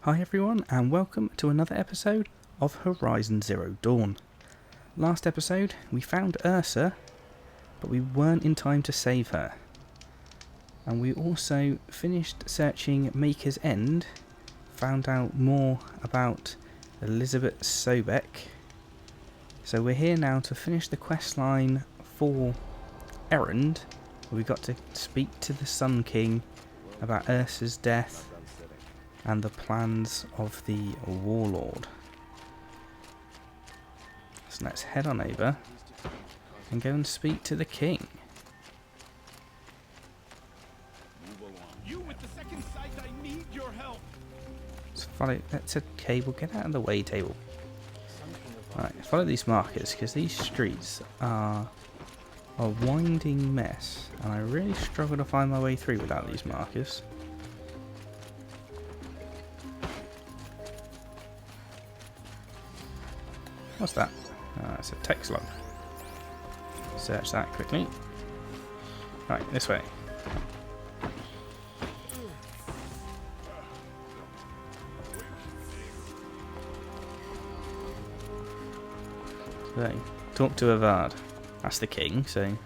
Hi everyone, and welcome to another episode of Horizon Zero Dawn. Last episode, we found Ursa, but we weren't in time to save her. And we also finished searching Maker's End, found out more about Elizabeth Sobek. So we're here now to finish the quest line for Erend. We got to speak to the Sun King about Ursa's death and the plans of the Warlord. So let's head on over and go and speak to the King. You with the second sight, I need your help. Let's follow. That's a cable. Get out of the way, table. Right, follow these markers because these streets are a winding mess, and I really struggle to find my way through without these markers. What's that? It's a text log. Search that quickly. Right, this way. So, talk to Avad. That's the king, so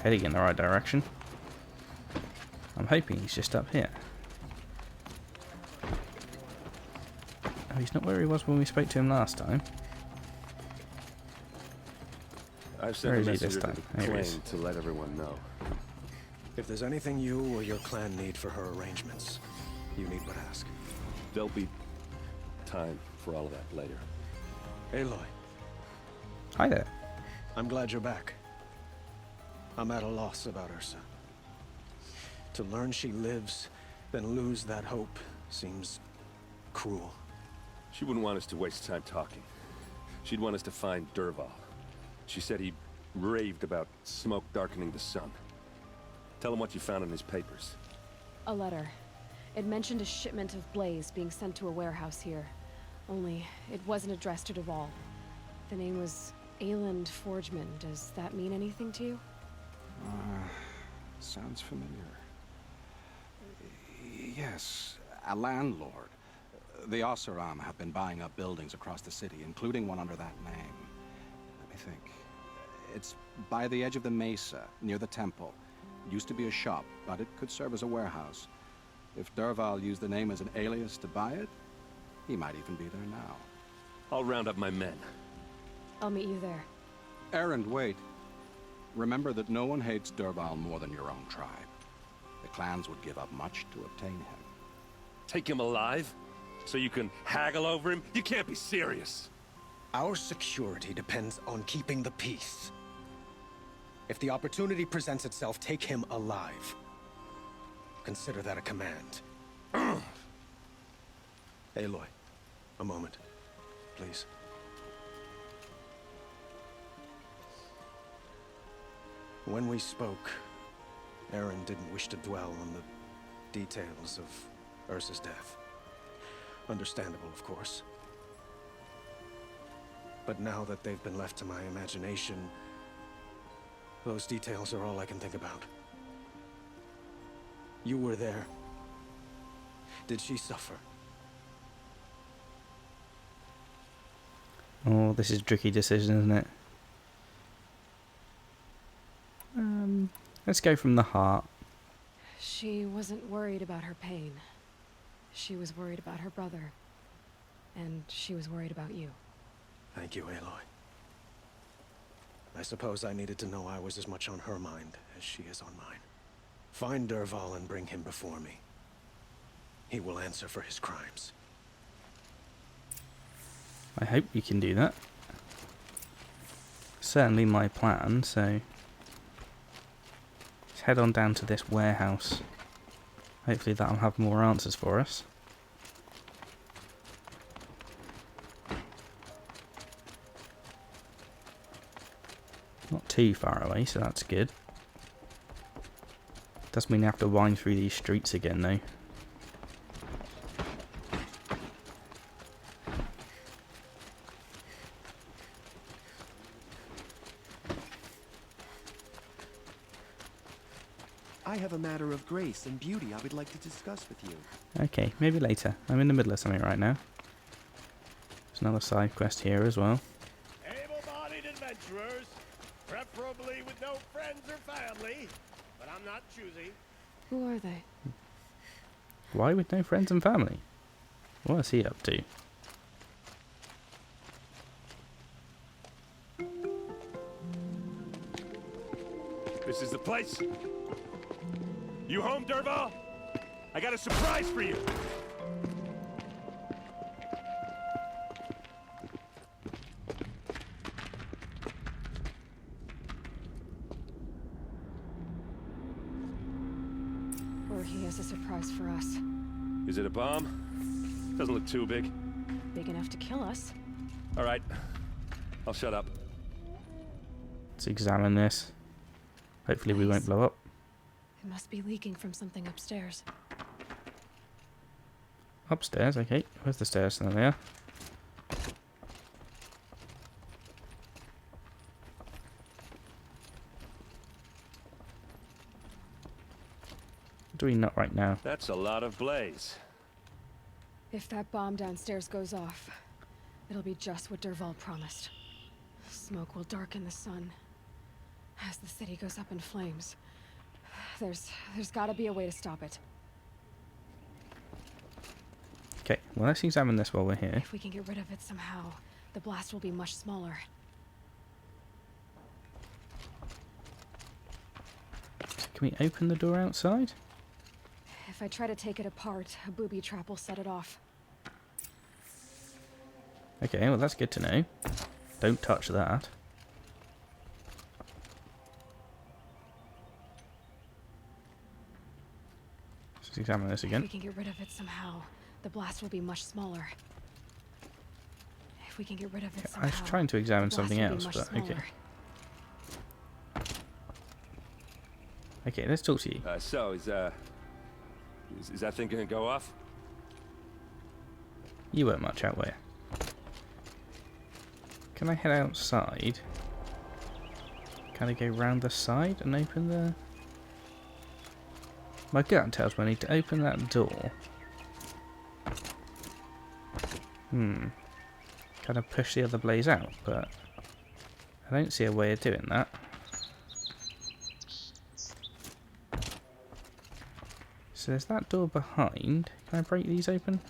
heading in the right direction. I'm hoping he's just up here. Oh, he's not where he was when we spoke to him last time. I've sent Where a is he this messenger time? to the There he is. claim to let everyone know. If there's anything you or your clan need for her arrangements, you need but ask. There'll be time for all of that later. Aloy, Hi there. I'm glad you're back. I'm at a loss about Ursa. To learn she lives, then lose that hope seems cruel. She wouldn't want us to waste time talking. She'd want us to find Dervahl. She said he raved about smoke darkening the sun. Tell him what you found in his papers. A letter. It mentioned a shipment of blaze being sent to a warehouse here. Only, it wasn't addressed to Dervahl. The name was Ayland Forgeman. Does that mean anything to you? Sounds familiar. Yes, a landlord. The Oseram have been buying up buildings across the city, including one under that name. Let me think. It's by the edge of the mesa, near the temple. It used to be a shop, but it could serve as a warehouse. If Dervahl used the name as an alias to buy it, he might even be there now. I'll round up my men. I'll meet you there. Erend, wait. Remember that no one hates Dervahl more than your own tribe. The clans would give up much to obtain him. Take him alive? So you can haggle over him? You can't be serious. Our security depends on keeping the peace. If the opportunity presents itself, take him alive. Consider that a command. Aloy, a moment, please. When we spoke, Erend didn't wish to dwell on the details of Ursa's death. Understandable, of course. But now that they've been left to my imagination, those details are all I can think about. You were there. Did she suffer? Oh, this is a tricky decision, isn't it? Let's go from the heart. She wasn't worried about her pain. She was worried about her brother. And she was worried about you. Thank you, Aloy. I suppose I needed to know I was as much on her mind as she is on mine. Find Dervahl and bring him before me. He will answer for his crimes. I hope you can do that. Certainly my plan, so let's head on down to this warehouse. Hopefully that'll have more answers for us. Not too far away, so that's good. Does mean I have to wind through these streets again though. I have a matter of grace and beauty I would like to discuss with you. Okay, maybe later. I'm in the middle of something right now. There's another side quest here as well. Able-bodied adventurers, preferably with no friends or family, but I'm not choosy. Who are they? Why with no friends and family? What's he up to? This is the place. You home, Dervahl? I got a surprise for you. Or he has a surprise for us. Is it a bomb? Doesn't look too big. Big enough to kill us. All right. I'll shut up. Let's examine this. Hopefully we won't Nice. blow up. It must be leaking from something upstairs. Upstairs, okay. Where's the stairs? There they are. What do we not right now? That's a lot of blaze. If that bomb downstairs goes off, it'll be just what Dervahl promised. Smoke will darken the sun. As the city goes up in flames, there's gotta be a way to stop it. Okay, well let's examine this while we're here. If we can get rid of it somehow, the blast will be much smaller. Can we open the door outside? If I try to take it apart, a booby trap will set it off. Okay, well that's good to know. Don't touch that. Let's examine this If again. we can get rid of it somehow, the blast will be much smaller. If we can get rid of it I somehow, was trying to examine the blast something will be else, much but okay. smaller. Okay, let's talk to you. So is that thing gonna go off? You weren't much out there. Can I head outside? Can I go round the side and open the... My gut tells me I need to open that door. Kind of push the other blaze out, but I don't see a way of doing that. So there's that door behind. Can I break these open?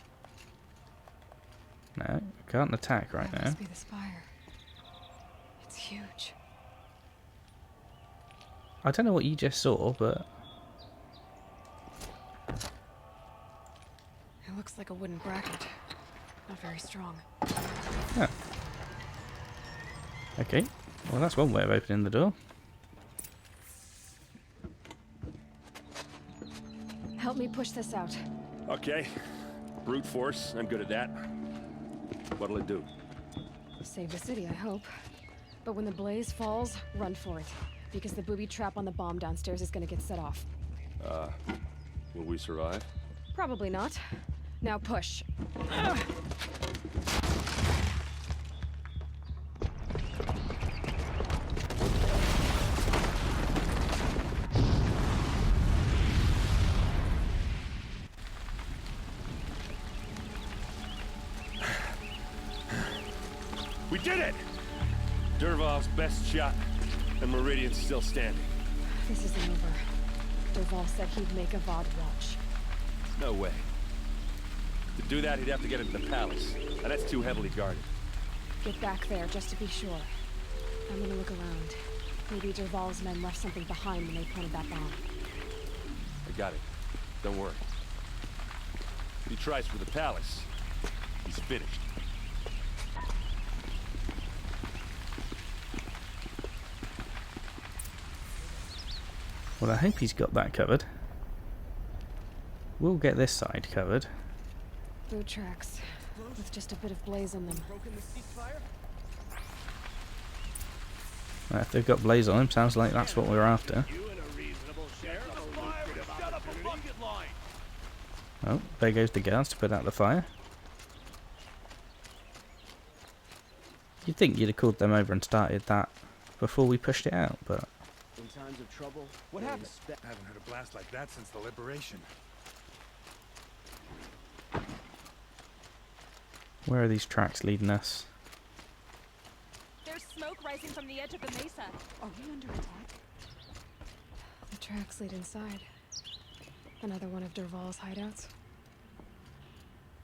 No, I can't attack right That now. must be the spire. It's huge. I don't know what you just saw, but It looks like a wooden bracket. Not very strong. okay. Well, that's one way of opening the door. Help me push this out. Okay. Brute force. I'm good at that. What'll it do? Save the city, I hope. But when the blaze falls, run for it. Because the booby trap on the bomb downstairs is gonna get set off. Will we survive? Probably not. Now push. We did it! Dervahl's best shot, and Meridian's still standing. This isn't over. Dervahl said he'd make a VOD watch. No way. To do that, he'd have to get into the palace, and that's too heavily guarded. Get back there, just to be sure. I'm gonna look around. Maybe Dervahl's men left something behind when they planted that bomb. I got it. Don't worry. If he tries for the palace, he's finished. Well, I hope he's got that covered. We'll get this side covered. Boot tracks, with just a bit of blaze in them. Broken the ceasefire? If they've got blaze on them, sounds like that's what we're after. You in a reasonable share of a lucrative set up a bucket line. Oh, there goes the guards to put out the fire. You'd think you'd have called them over and started that before we pushed it out, but times of trouble. What they happened? expect- I haven't heard a blast like that since the liberation. Where are these tracks leading us? There's smoke rising from the edge of the mesa. Are we under attack? The tracks lead inside. Another one of Dervahl's hideouts.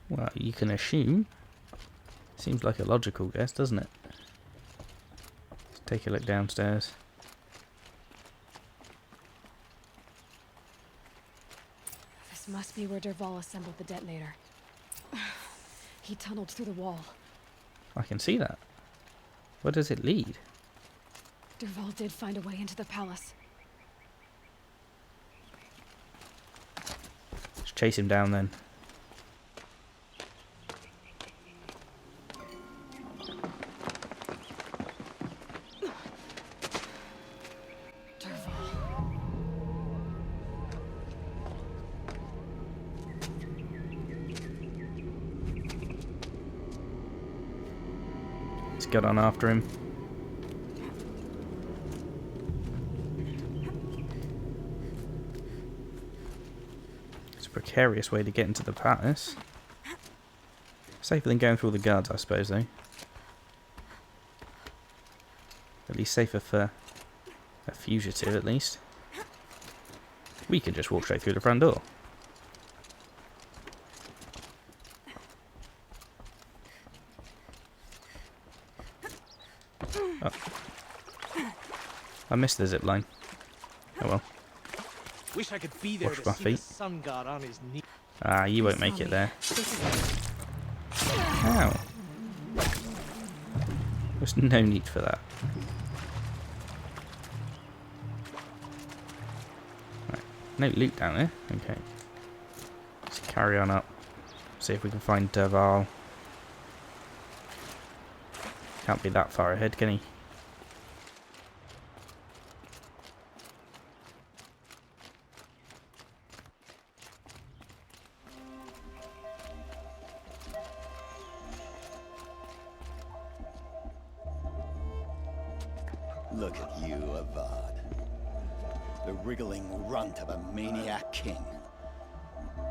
Well, you can assume. Seems like a logical guess, doesn't it? Let's take a look downstairs. This must be where Dervahl assembled the detonator. He tunneled through the wall. I can see that. Where does it lead? Dervahl did find a way into the palace. Let's chase him down then. Dervahl. Let's get on after him. It's a precarious way to get into the palace. Safer than going through all the guards, I suppose, though. At least safer for a fugitive, at least. We can just walk straight through the front door. Oh. I missed the zip line. Oh well. Wish I could be there Wash to my see the feet. sun god on his knee. Ah, you won't make it there. Ow. There's no need for that. Right. No loot down there. Okay. Let's carry on up. See if we can find Dervahl. Can't be that far ahead, can he? Look at you, Avad. The wriggling runt of a maniac king.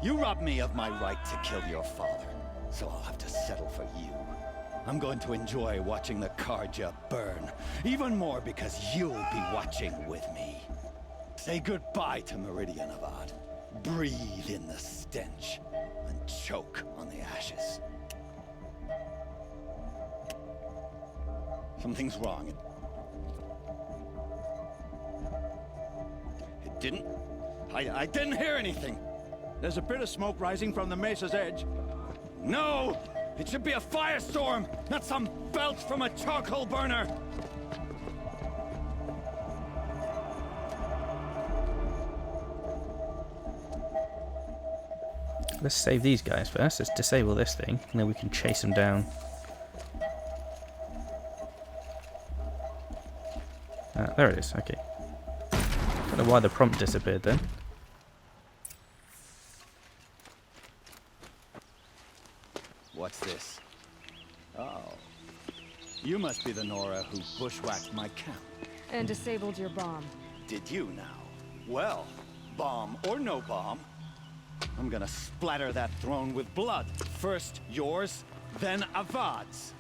You robbed me of my right to kill your father, so I'll have to settle for you. I'm going to enjoy watching the Carja burn, even more because you'll be watching with me. Say goodbye to Meridian, Avad. Breathe in the stench, and choke on the ashes. Something's wrong. It didn't? I didn't hear anything. There's a bit of smoke rising from the mesa's edge. No! It should be a firestorm, not some belch from a charcoal burner! Let's save these guys first. Let's disable this thing, and then we can chase them down. There it is. Okay. Don't know why the prompt disappeared then. What's this? Oh. You must be the Nora who bushwhacked my camp. And disabled your bomb. Did you now? Well, bomb or no bomb, I'm gonna splatter that throne with blood. First yours, then Avad's.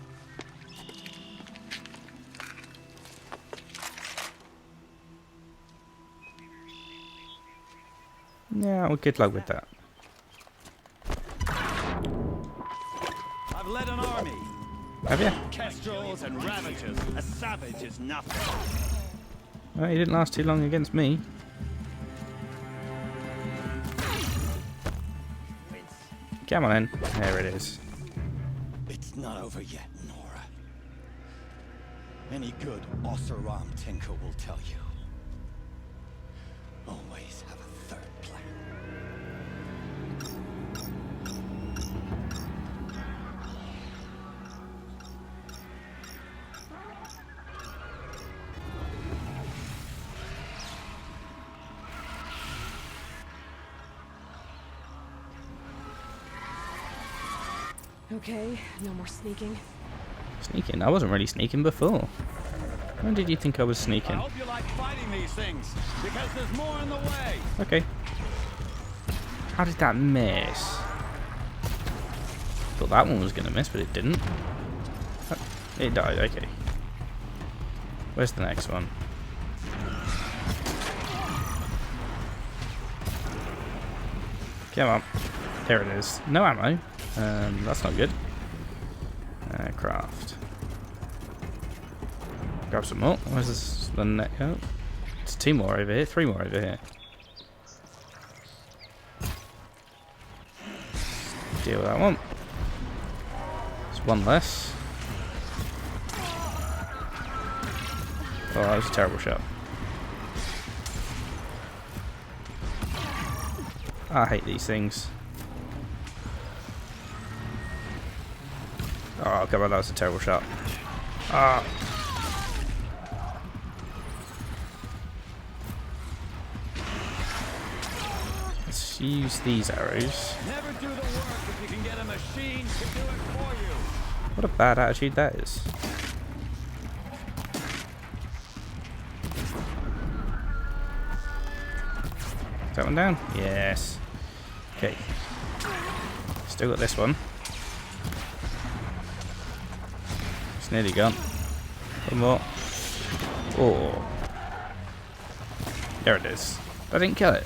Yeah, well, good luck with that. I've led an army. Have you? Kestrels and Ravagers. A savage is nothing. Well, he didn't last too long against me. Come on in. There it is. It's not over yet, Nora. Any good Oseram tinker will tell you. Always have a third plan. Okay, no more sneaking. Sneaking? I wasn't really sneaking before. When did you think I was I sneaking? hope you like fighting these things, because there's more in the way. Okay. How did that miss? Thought that one was going to miss, but it didn't. Oh, it died, okay. Where's the next one? Come on. There it is. No ammo. That's not good. Craft. Grab some more. Where's this? Oh, it's 2 more over here. 3 more over here. Deal with that one. There's 1 less. Oh, that was a terrible shot. I hate these things. Oh, come on, that was a terrible shot. Ah. Let's use these arrows. Never do the work if you can get a machine to do it for you. What a bad attitude that is. Is that one down? Yes. Okay. Still got this one. It's nearly gone. 1 more. Oh. There it is. I didn't kill it.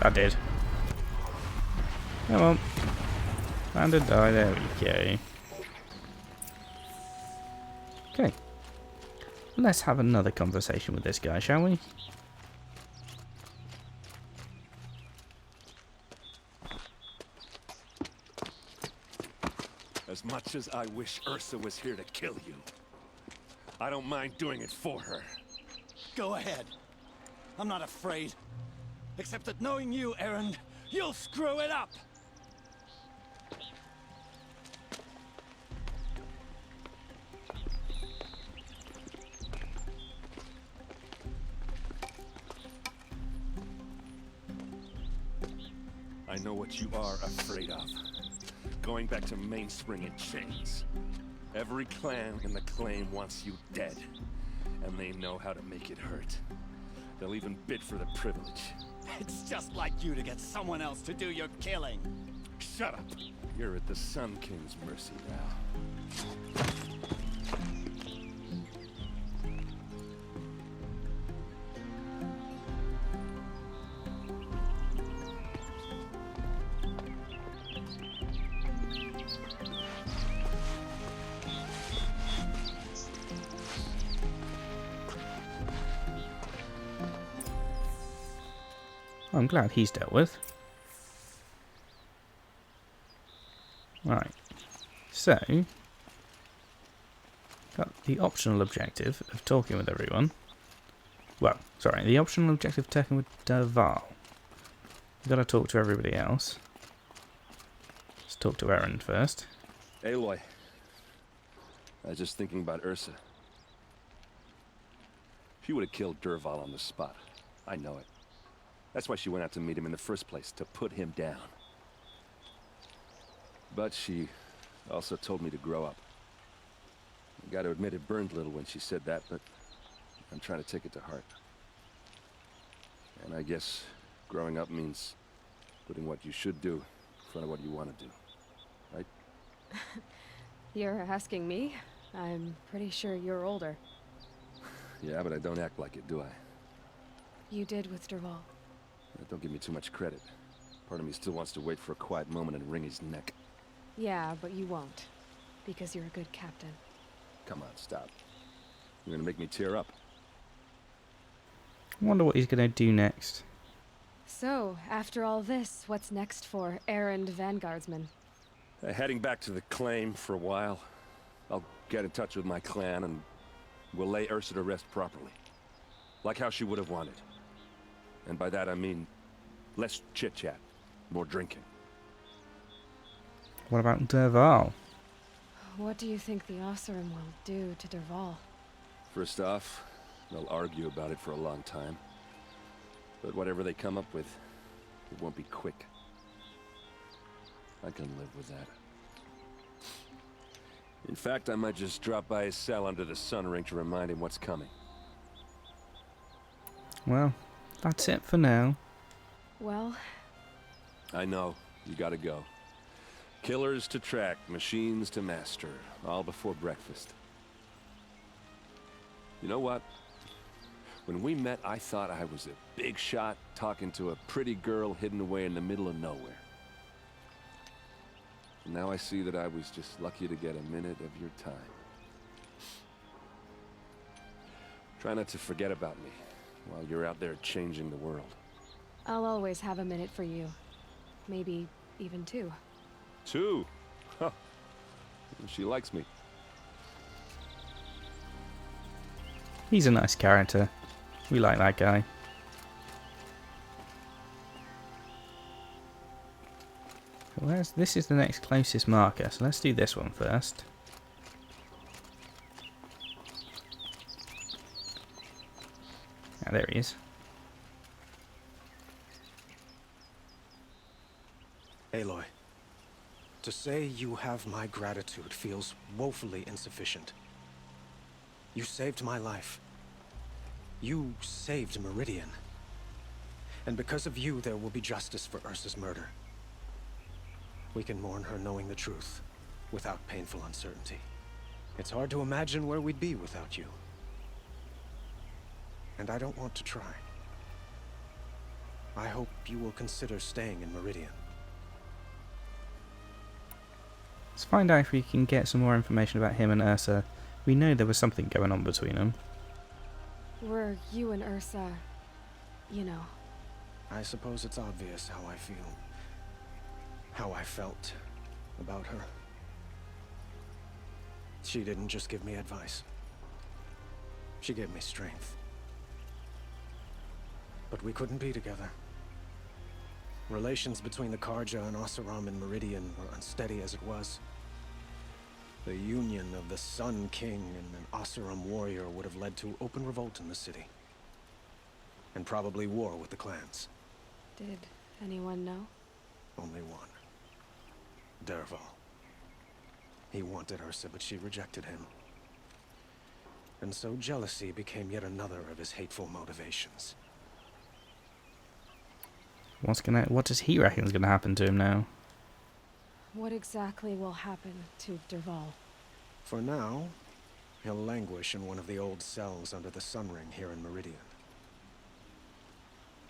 I did. Come on. And a die. There we go. Okay. Let's have another conversation with this guy, shall we? As much as I wish Ursa was here to kill you, I don't mind doing it for her. Go ahead. I'm not afraid. Except that knowing you, Erend, you'll screw it up. I know what you are afraid of. Going back to Mainspring in chains. Every clan in the claim wants you dead. And they know how to make it hurt. They'll even bid for the privilege. It's just like you to get someone else to do your killing. Shut up! You're at the Sun King's mercy now. I'm glad he's dealt with. Right. So, got the optional objective of talking with everyone. Well, sorry, the optional objective of talking with Dervahl. We've got to talk to everybody else. Let's talk to Erend first. Aloy. I was just thinking about Ursa. She would have killed Dervahl on the spot. I know it. That's why she went out to meet him in the first place, to put him down. But she also told me to grow up. I gotta admit it burned a little when she said that, but I'm trying to take it to heart. And I guess growing up means putting what you should do in front of what you want to do. Right? You're asking me? I'm pretty sure you're older. Yeah, but I don't act like it, do I? You did with Dervahl. Don't give me too much credit. Part of me still wants to wait for a quiet moment and wring his neck. Yeah, but you won't. Because you're a good captain. Come on, stop. You're gonna make me tear up. I wonder what he's going to do next. So, after all this, what's next for Erend Vanguardsman? Heading back to the claim for a while. I'll get in touch with my clan and we'll lay Ursa to rest properly. Like how she would have wanted. And by that I mean less chit-chat, more drinking. What about Dervahl? What do you think the Oseram will do to Dervahl? First off, they'll argue about it for a long time. But whatever they come up with, it won't be quick. I can live with that. In fact, I might just drop by his cell under the sun ring to remind him what's coming. Well, that's it for now. Well, I know. You gotta go. Killers to track, machines to master. All before breakfast. You know what? When we met, I thought I was a big shot talking to a pretty girl hidden away in the middle of nowhere. Now I see that I was just lucky to get a minute of your time. Try not to forget about me while you're out there changing the world. I'll always have a minute for you. Maybe even 2. 2? Huh. She likes me. He's a nice character. We like that guy. This is the next closest marker, so let's do this one first. Ah, there he is. Aloy, to say you have my gratitude feels woefully insufficient. You saved my life. You saved Meridian. And because of you, there will be justice for Ursa's murder. We can mourn her knowing the truth, without painful uncertainty. It's hard to imagine where we'd be without you. And I don't want to try. I hope you will consider staying in Meridian. Let's find out if we can get some more information about him and Ursa. We know there was something going on between them. were you and Ursa, you know. I suppose it's obvious how I feel. How I felt about her. She didn't just give me advice. She gave me strength. But we couldn't be together. Relations between the Carja and Oseram and Meridian were unsteady as it was. The union of the Sun King and an Oseram warrior would have led to open revolt in the city. And probably war with the clans. Did anyone know? Only one. Dervahl. He wanted Ursa, but she rejected him. And so jealousy became yet another of his hateful motivations. What does he reckon is gonna happen to him now? What exactly will happen to Dervahl? For now, he'll languish in one of the old cells under the Sun Ring here in Meridian.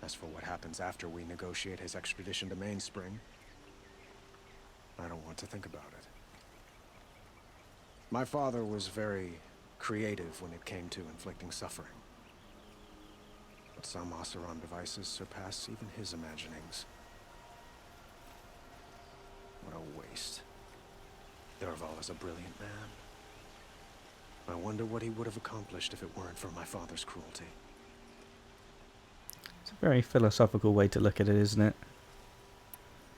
As for what happens after we negotiate his extradition to Mainspring, I don't want to think about it. My father was very creative when it came to inflicting suffering. But some Oseram devices surpass even his imaginings. What a waste. Dervahl is a brilliant man. I wonder what he would have accomplished if it weren't for my father's cruelty. It's a very philosophical way to look at it, isn't it?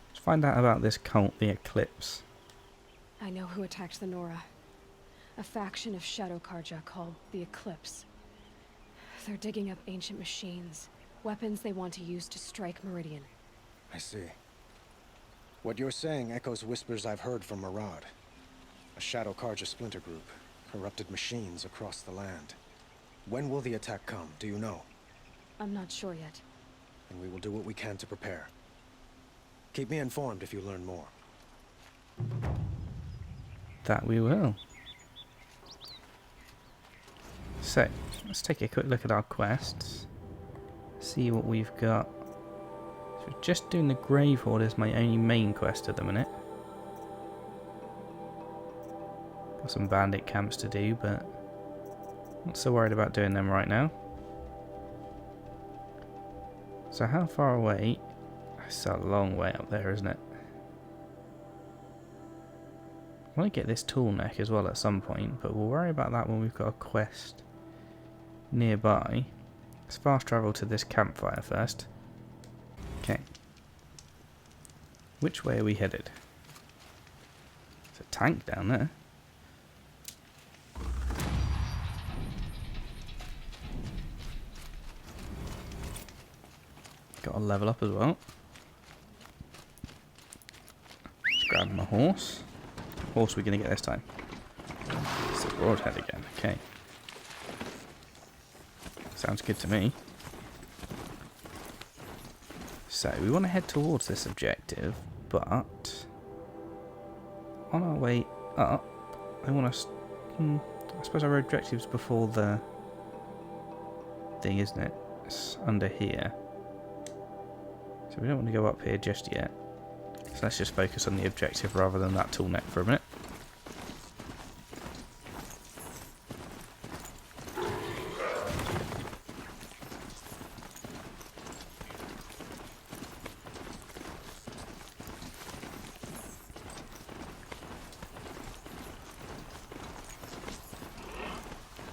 Let's find out about this cult, the Eclipse. I know who attacked the Nora. A faction of Shadow Carja called the Eclipse. They're digging up ancient machines, weapons they want to use to strike Meridian. I see. What you're saying echoes whispers I've heard from Murad. A Shadow Carja splinter group, corrupted machines across the land. When will the attack come, do you know? I'm not sure yet. And we will do what we can to prepare. Keep me informed if you learn more. That we will. So, let's take a quick look at our quests. See what we've got. So just doing the Grave Hoard is my only main quest at the minute. Got some bandit camps to do, but not so worried about doing them right now. So how far away? It's a long way up there, isn't it? I want to get this tool neck as well at some point, but we'll worry about that when we've got a quest nearby. Let's fast travel to this campfire first. Okay. Which way are we headed? There's a tank down there. Got to level up as well. Let's grab my horse. What horse are we going to get this time? It's a broadhead again. Okay. Sounds good to me. So, we want to head towards this objective, but on our way up, I want to... I suppose our objective's before the thing, isn't it? It's under here. So we don't want to go up here just yet. So let's just focus on the objective rather than that tool neck for a minute.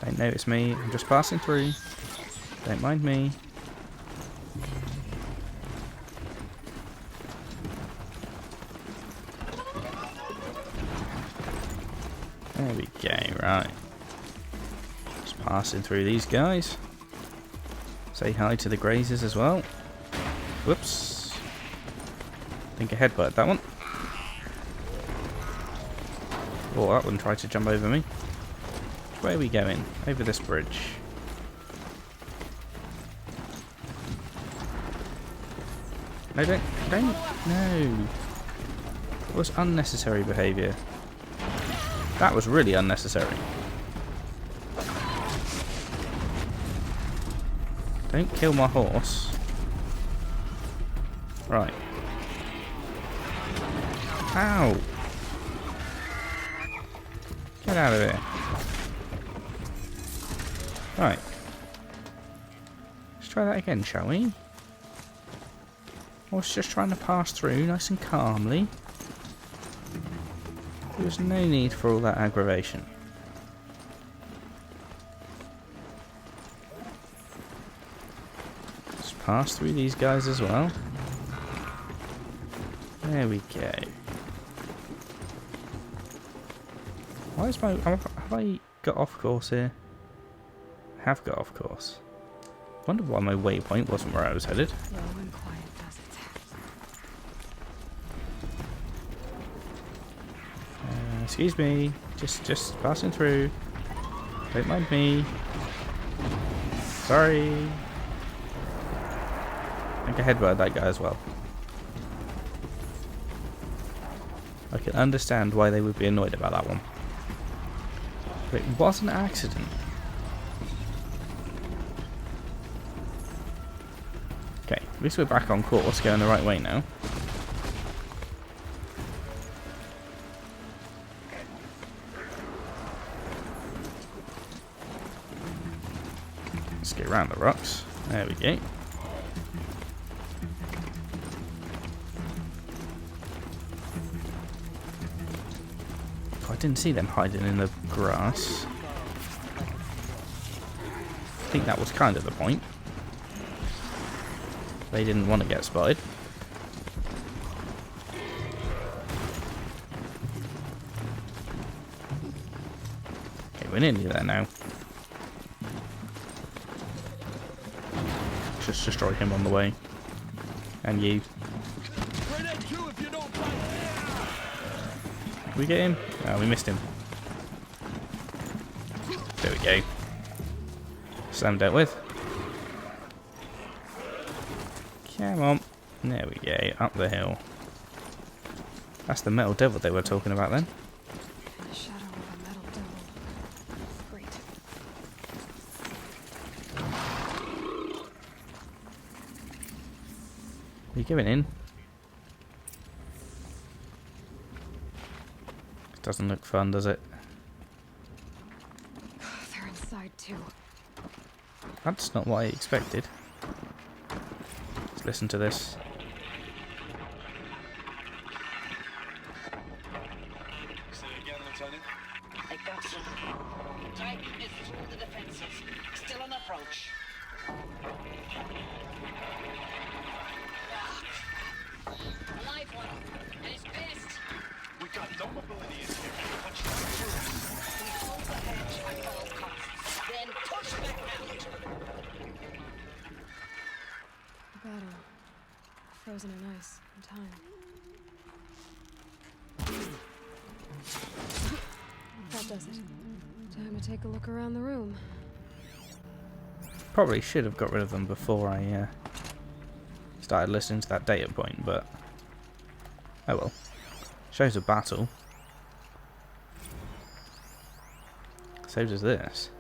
Don't notice me, I'm just passing through. Don't mind me. There we go, right. Just passing through these guys. Say hi to the grazers as well. Whoops. Think I headbutt that one. Oh, that one tried to jump over me. Where are we going? Over this bridge. No, don't, no. That was unnecessary behaviour. That was really unnecessary. Don't kill my horse. Right. Ow! Get out of here. Right. Let's try that again, shall we? I was just trying to pass through nice and calmly. There was no need for all that aggravation. Let's pass through these guys as well. There we go. Why is my... Have I got off course here? I have got off course. Wonder why my waypoint wasn't where I was headed. Slow and quiet does it. Excuse me, just passing through. Don't mind me. Sorry. I think I headbutted that guy as well. I can understand why they would be annoyed about that one. But it was an accident. Okay, at least we're back on course, going the right way now. Let's get around the rocks. There we go. Oh, I didn't see them hiding in the grass. I think that was kind of the point. They didn't want to get spotted. Okay, we're nearly there now. Just destroy him on the way. And you. Did we get him? Oh, we missed him. There we go. Slam dealt with. Come on. There we go. Up the hill. That's the metal devil they were talking about then. The shadow of a metal devil. Great. Are you going in? Doesn't look fun, does it? They're inside too. That's not what I expected. Let's listen to this. Say again, Lieutenant. I got some. Type is through the defenses. Still an approach. Live one. At his best. We got no mobility in here. Touch that through. We hold the hedge at all costs. Then push back out. The battle. Frozen in ice and time. That does it. Time to take a look around the room. Probably should have got rid of them before I started listening to that data point, but oh well. Shows a battle. So does this.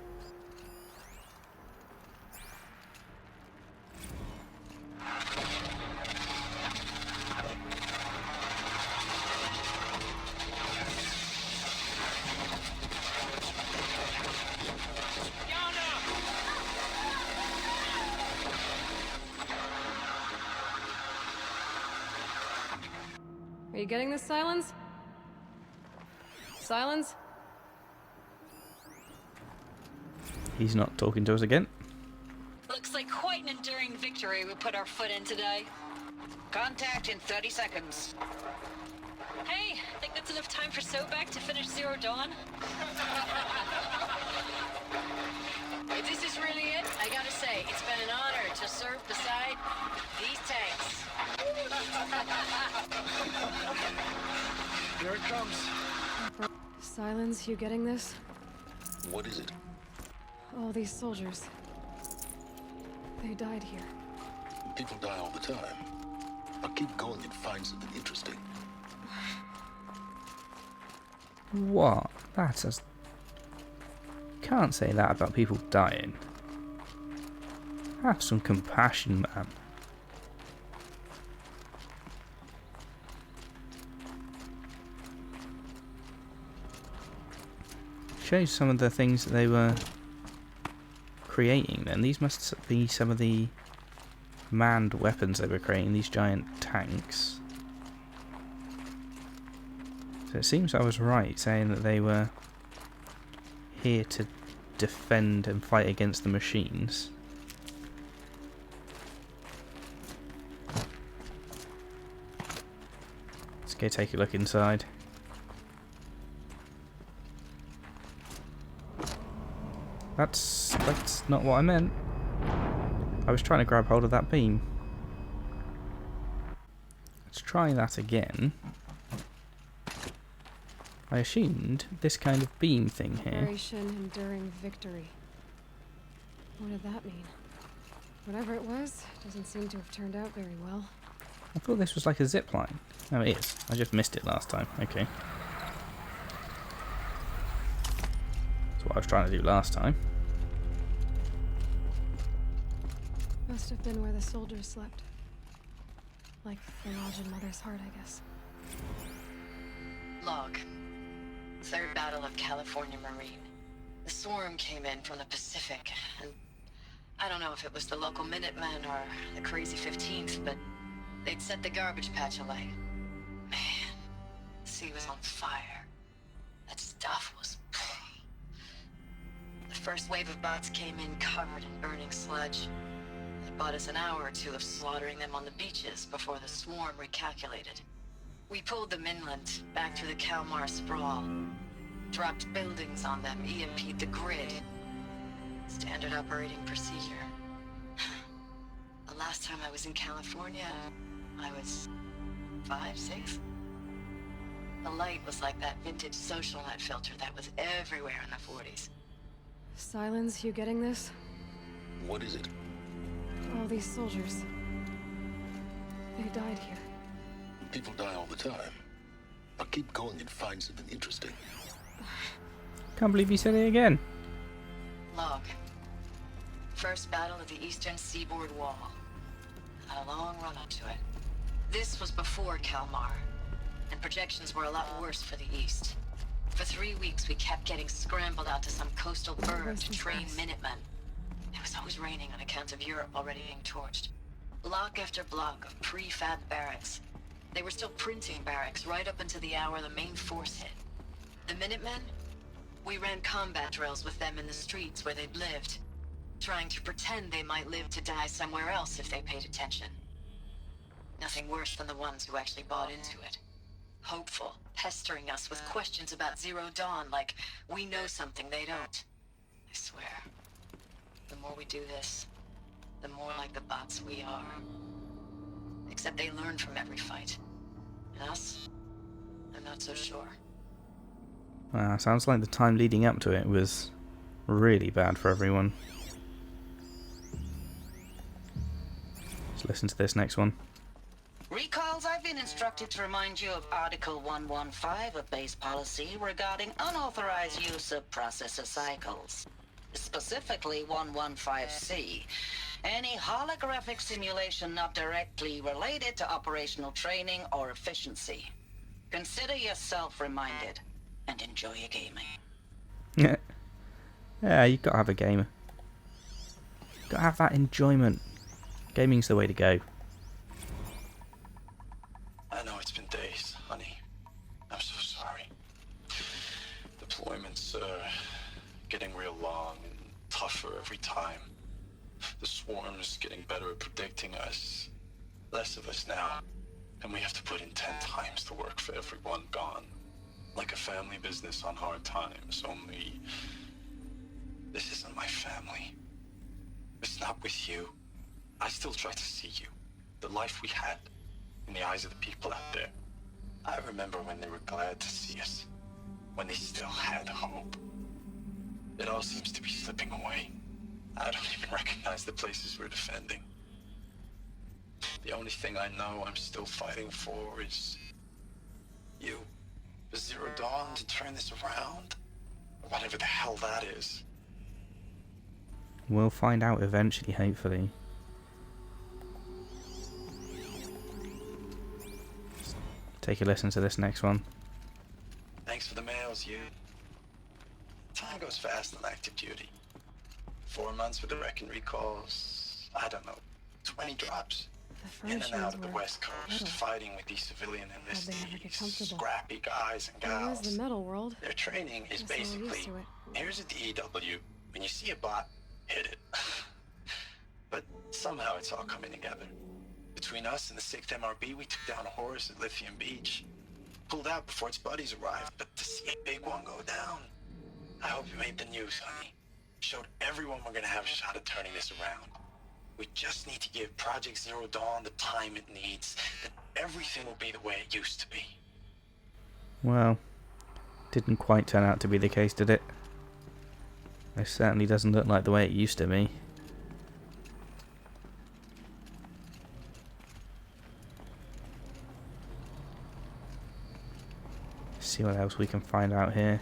Are you getting this, Silence? Silence? He's not talking to us again. Looks like quite an enduring victory we put our foot in today. Contact in 30 seconds. Hey, think that's enough time for Sobek to finish Zero Dawn? If this is really it, I gotta say, it's been an honor to serve beside these tanks. Here it comes. Silence, you getting this? What is it? All these soldiers. They died here. People die all the time. But keep going and find something interesting. What? That's a... Can't say that about people dying. Have some compassion, man. Shows some of the things that they were creating then. These must be some of the manned weapons they were creating, these giant tanks. So it seems I was right saying that they were here to defend and fight against the machines. Let's go take a look inside. That's not what I meant. I was trying to grab hold of that beam. Let's try that again. I assumed this kind of beam thing here. Operation Enduring Victory. What did that mean? Whatever it was, doesn't seem to have turned out very well. I thought this was like a zip line. Oh, it is. I just missed it last time. Okay. That's what I was trying to do last time. Must have been where the soldiers slept. Like the lodge in Mother's Heart, I guess. Log. Third Battle of California Marine. The swarm came in from the Pacific, and I don't know if it was the local Minutemen or the crazy 15th, but they'd set the garbage patch alight. Man, the sea was on fire. That stuff was... The first wave of bots came in covered in burning sludge. It bought us an hour or two of slaughtering them on the beaches before the swarm recalculated. We pulled them inland, back to the Kalmar sprawl. Dropped buildings on them, EMP'd the grid. Standard operating procedure. The last time I was in California, I was 5, 6? The light was like that vintage social net filter that was everywhere in the 40s. Silence, you getting this? What is it? All these soldiers. They died here. People die all the time. But keep going and find something interesting. Can't believe you said it again. Log. First battle of the Eastern Seaboard Wall. Had a long run up to it. This was before Kalmar, and projections were a lot worse for the East. For 3 weeks, we kept getting scrambled out to some coastal burg to train Minutemen. It was always raining on account of Europe already being torched. Block after block of prefab barracks. They were still printing barracks right up until the hour the main force hit. The Minutemen? We ran combat drills with them in the streets where they'd lived, trying to pretend they might live to die somewhere else if they paid attention. Nothing worse than the ones who actually bought into it. Hopeful, pestering us with questions about Zero Dawn like we know something they don't. I swear, the more we do this, the more like the bots we are. Except they learn from every fight. And us? I'm not so sure. Sounds like the time leading up to it was really bad for everyone. Let's listen to this next one. Recalls, I've been instructed to remind you of Article 115 of base policy regarding unauthorized use of processor cycles. Specifically 115C. Any holographic simulation not directly related to operational training or efficiency. Consider yourself reminded and enjoy your gaming. Yeah, you've got to have a game. Got to have that enjoyment. Gaming's the way to go. I know it's been days, honey. I'm so sorry. Deployments are getting real long and tougher every time. The swarm's getting better at predicting us. Less of us now. And we have to put in 10 times the work for everyone gone. Like a family business on hard times, only... this isn't my family. It's not with you. I still try to see you. The life we had. In the eyes of the people out there. I remember when they were glad to see us. When they still had hope. It all seems to be slipping away. I don't even recognize the places we're defending. The only thing I know I'm still fighting for is... you. The Zero Dawn to turn this around? Or whatever the hell that is. We'll find out eventually, hopefully. Take a listen to this next one. Thanks for the mails, you. Time goes fast on active duty. 4 months with the Reckon recalls. I don't know, 20 drops. In and out of the West Coast, fighting with these civilian enlistees, scrappy guys and gals. The metal world. Their training is basically, here's a DEW. When you see a bot, hit it. But somehow it's all coming together. Between us and the 6th MRB, we took down a horse at Lithium Beach. Pulled out before its buddies arrived, but to see a big one go down. I hope you made the news, honey. Showed everyone we're gonna have a shot at turning this around. We just need to give Project Zero Dawn the time it needs, then everything will be the way it used to be. Well, didn't quite turn out to be the case, did it? It certainly doesn't look like the way it used to be. See what else we can find out here.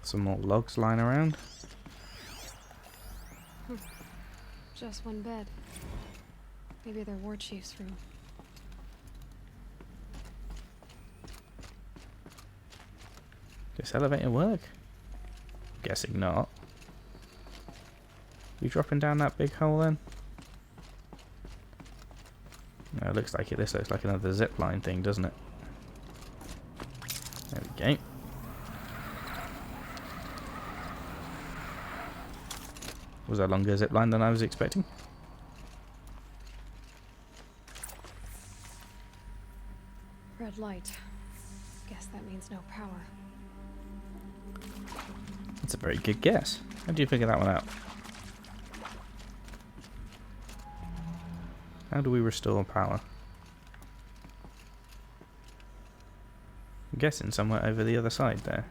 Some more logs lying around. Just one bed. Maybe they're war chief's room. Does elevator work? Guessing not. You dropping down that big hole then? No, it looks like it. This looks like another zipline thing, doesn't it? There we go. Was that a longer zipline than I was expecting? Red light. Guess that means no power. That's a very good guess. How do you figure that one out? How do we restore power? I'm guessing somewhere over the other side there.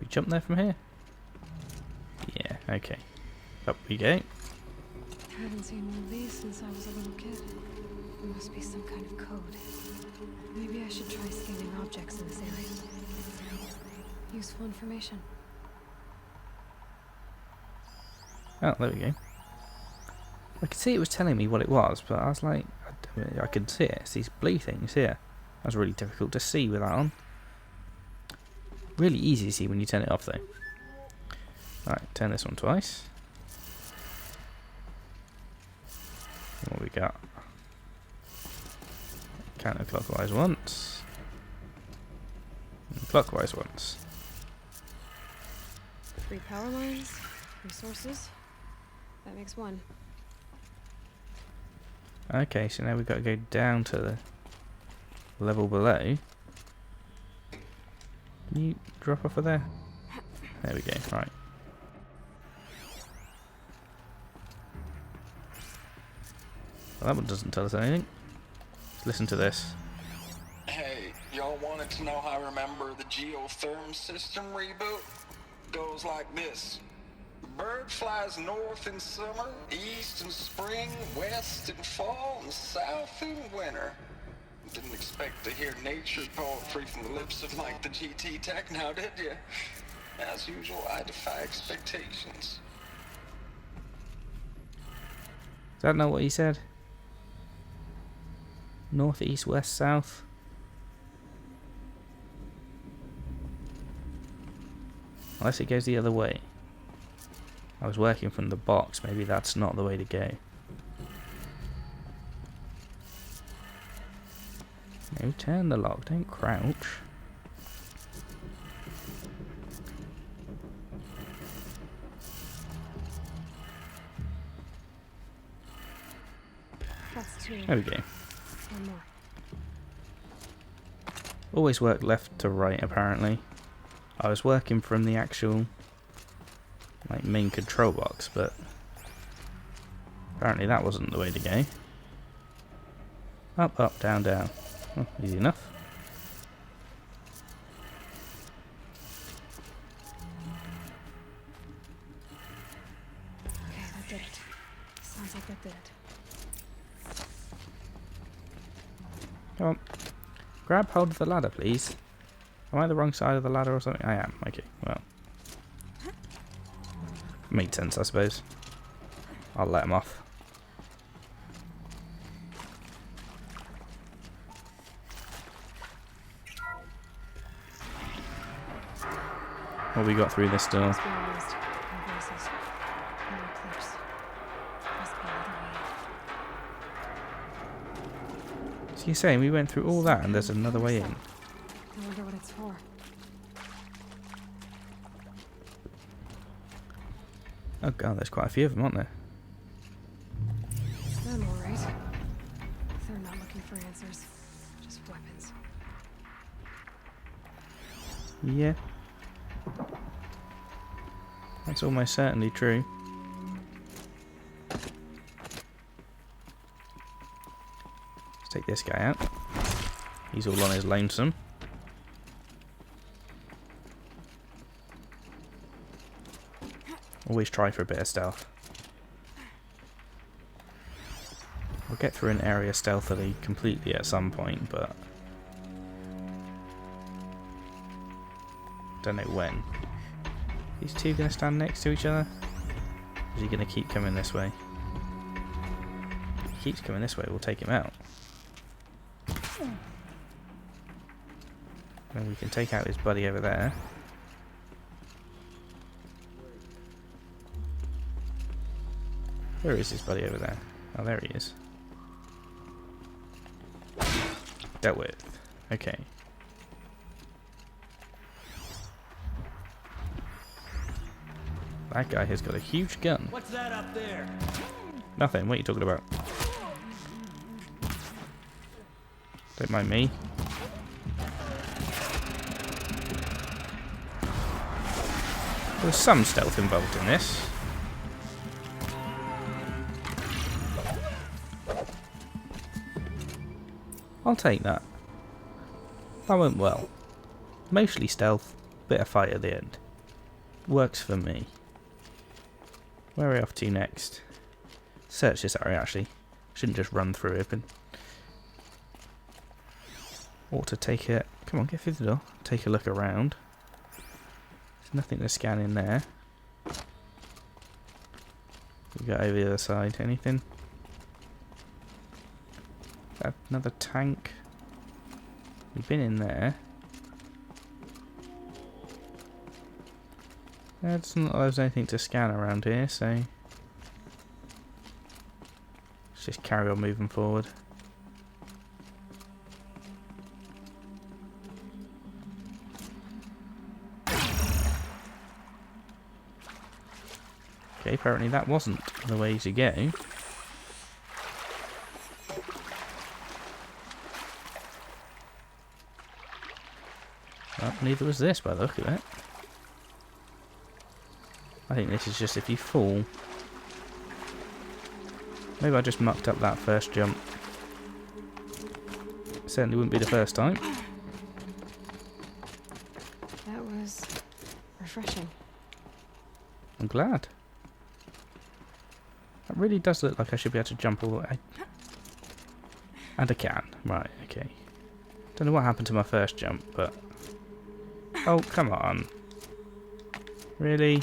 We jump there from here? Yeah, okay. Up we go. I haven't seen one of these since I was a little kid. There must be some kind of code. Maybe I should try scanning objects in this area. Useful information. Oh, there we go. I could see it was telling me what it was, but I was like, I could see it. It's these blue things here. That was really difficult to see with that on. Really easy to see when you turn it off, though. Alright, turn this one twice. What we got? Counterclockwise once. And clockwise once. 3 power lines, resources. That makes 1. Okay, so now we've got to go down to the level below. Can you drop off of there? There we go, right. Well, that one doesn't tell us anything. Let's listen to this. Hey, to know how I remember the geotherm system reboot? Goes like this. The bird flies north in summer, east in spring, west in fall, and south in winter. Didn't expect to hear nature poetry from the lips of Mike the GT Tech now, did you? As usual, I defy expectations. Is that not what he said? North, east, west, south. Unless it goes the other way. I was working from the box, maybe that's not the way to go. No, turn the lock, don't crouch. That's two. There we go. One more. Always work left to right, apparently. I was working from the actual main control box, but apparently that wasn't the way to go. Up, up, down, down. Oh, easy enough. Okay, that did it. Sounds like that did it. Come on. Grab hold of the ladder, please. Am I the wrong side of the ladder or something? I am. Okay, well. Made sense, I suppose. I'll let him off. What we got through this door? Must be almost. No voices. No eclipse. Must be another way. So you're saying we went through all that and there's another way in? I wonder what it's for. Oh god, there's quite a few of them, aren't there? Them alright. They're not looking for answers. Just weapons. Yeah. That's almost certainly true. Let's take this guy out. He's all on his lonesome. Always try for a bit of stealth. We'll get through an area stealthily completely at some point, but don't know when. These two going to stand next to each other? Or is he going to keep coming this way? If he keeps coming this way, we'll take him out. And we can take out his buddy over there. Where is his buddy over there? Oh, there he is. Dealt with. Okay. That guy has got a huge gun. What's that up there? Nothing. What are you talking about? Don't mind me. There's some stealth involved in this. I'll take that. That went well. Mostly stealth, bit of fight at the end. Works for me. Where are we off to next? Search this area actually. Shouldn't just run through it. But ought to take it. Come on, get through the door. Take a look around. There's nothing to scan in there. We got over the other side. Anything? Another tank. We've been in there. It doesn't look like there's anything to scan around here, so let's just carry on moving forward. Okay, apparently that wasn't the way to go. Well, neither was this by the look of it. I think this is just if you fall. Maybe I just mucked up that first jump. Certainly wouldn't be the first time. refreshing. I'm glad. That really does look like I should be able to jump all the way. And I can. Right, okay. Don't know what happened to my first jump, but... Oh, come on. Really?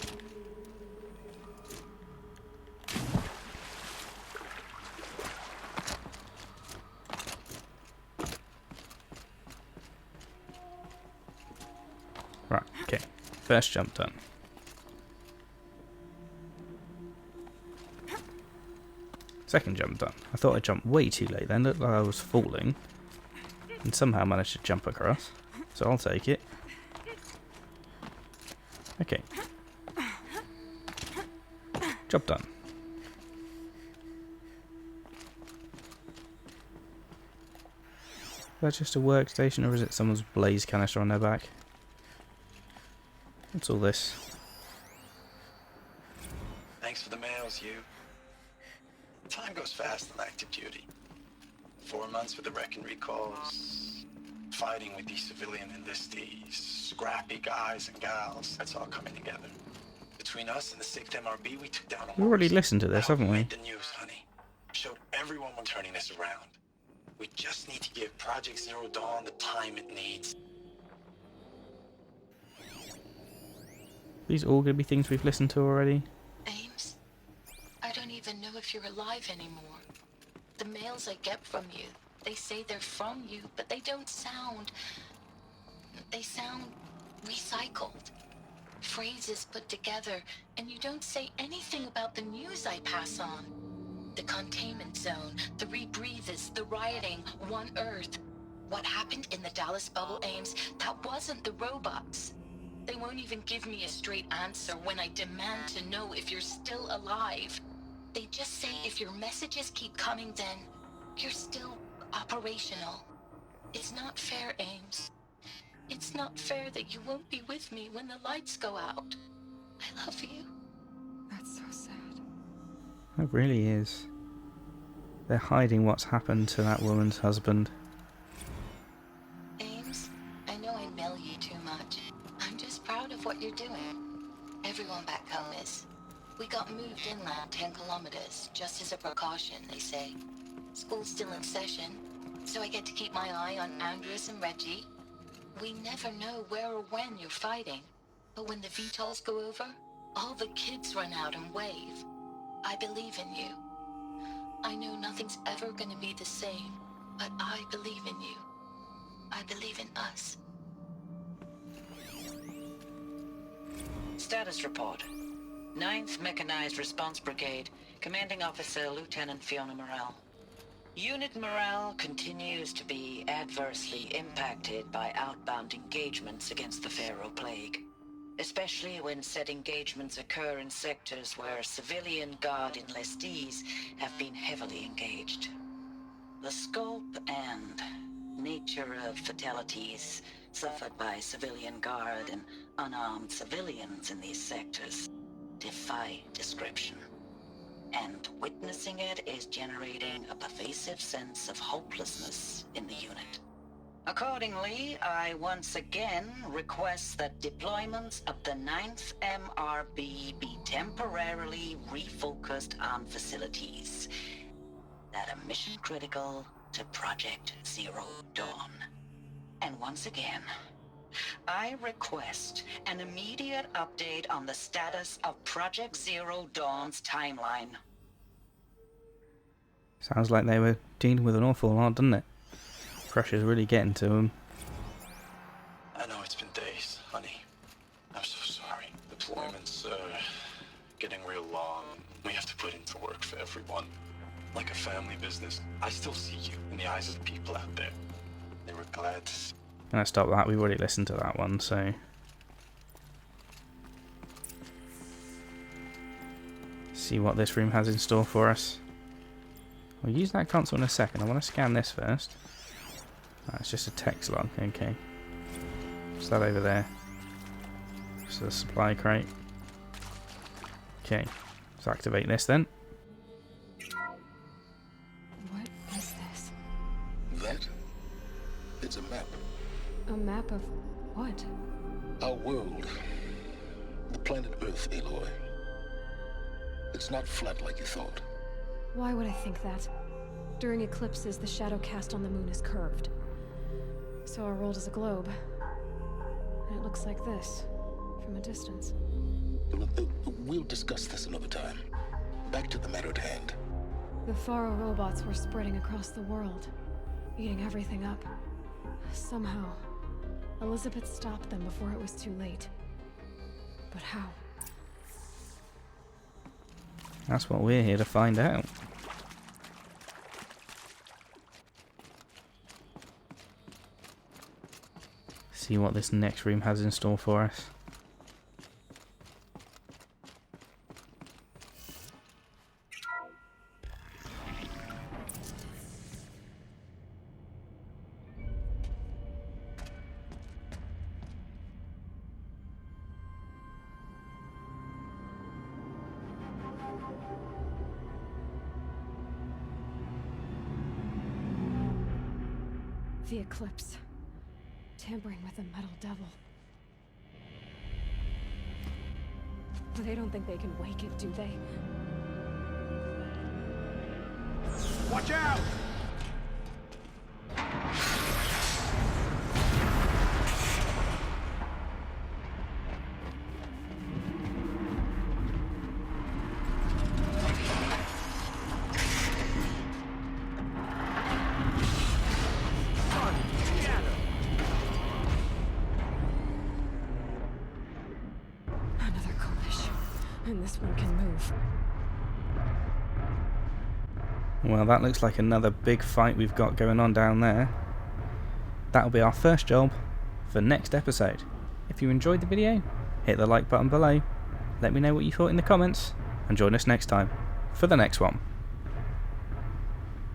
Right, okay. First jump done. Second jump done. I thought I jumped way too late then. Looked like I was falling. And somehow managed to jump across. So I'll take it. Okay. Job done. Is that just a workstation or is it someone's blaze canister on their back? What's all this? Thanks for the mails, you. Time goes fast in active duty. 4 months with the wreck and recalls. Fighting with these civilian enlistees. Scrappy guys and gals. That's all coming together. Between us and the 6th MRB, we took down a We already listened to this, haven't we? made the news, honey. Showed everyone we're turning this around. We just need to give Project Zero Dawn the time it needs. These all going to be things we've listened to already? Ames, I don't even know if you're alive anymore. The mails I get from you, they say they're from you, but they don't sound... They sound recycled. Phrases put together, and you don't say anything about the news I pass on. The containment zone, the rebreathers, the rioting, One Earth. What happened in the Dallas bubble, Ames, that wasn't the robots. They won't even give me a straight answer when I demand to know if you're still alive. They just say if your messages keep coming, then you're still operational. It's not fair, Ames. It's not fair that you won't be with me when the lights go out. I love you. That's so sad. It really is. They're hiding what's happened to that woman's husband. Ames, I know I mail you too much. I'm just proud of what you're doing. Everyone back home is. We got moved inland 10 kilometers, just as a precaution, they say. School's still in session, so I get to keep my eye on Andres and Reggie. We never know where or when you're fighting, but when the VTOLs go over, all the kids run out and wave. I believe in you. I know nothing's ever gonna be the same, but I believe in you. I believe in us. Status report. 9th Mechanized Response Brigade, Commanding Officer Lieutenant Fiona Morrell. Unit morale continues to be adversely impacted by outbound engagements against the Pharaoh Plague, especially when said engagements occur in sectors where civilian Guard enlistees have been heavily engaged. The scope and nature of fatalities suffered by civilian Guard and unarmed civilians in these sectors defy description. And witnessing it is generating a pervasive sense of hopelessness in the unit. Accordingly, I once again request that deployments of the 9th MRB be temporarily refocused on facilities that are mission critical to Project Zero Dawn. And once again, I request an immediate update on the status of Project Zero Dawn's timeline. Sounds like they were dealing with an awful lot, doesn't it? Pressure's really getting to them. I know it's been days, honey. I'm so sorry. Deployments are getting real long. We have to put in the work for everyone. Like a family business. I still see you in the eyes of the people out there. They were glad to see. Can I stop that? We've already listened to that one, so... See what this room has in store for us. I'll use that console in a second. I want to scan this first. Oh, it's just a text log, okay. What's that over there? Just a supply crate. Okay, let's activate this then. What is this? That? It's a map. A map of what? Our world. planet Earth, Aloy. It's not flat like you thought. Why would I think that? During eclipses, the shadow cast on the moon is curved. So our world is a globe. And it looks like this, from a distance. We'll discuss this another time. Back to the matter at hand. The Faro robots were spreading across the world, eating everything up. Somehow, Elizabeth stopped them before it was too late. But how? That's what we're here to find out. See what this next room has in store for us. The eclipse. Tampering with the metal devil. They don't think they can wake it, do they? Watch out! And this one can move. Well, that looks like another big fight we've got going on down there. That'll be our first job for next episode. If you enjoyed the video, hit the like button below, let me know what you thought in the comments, and join us next time for the next one.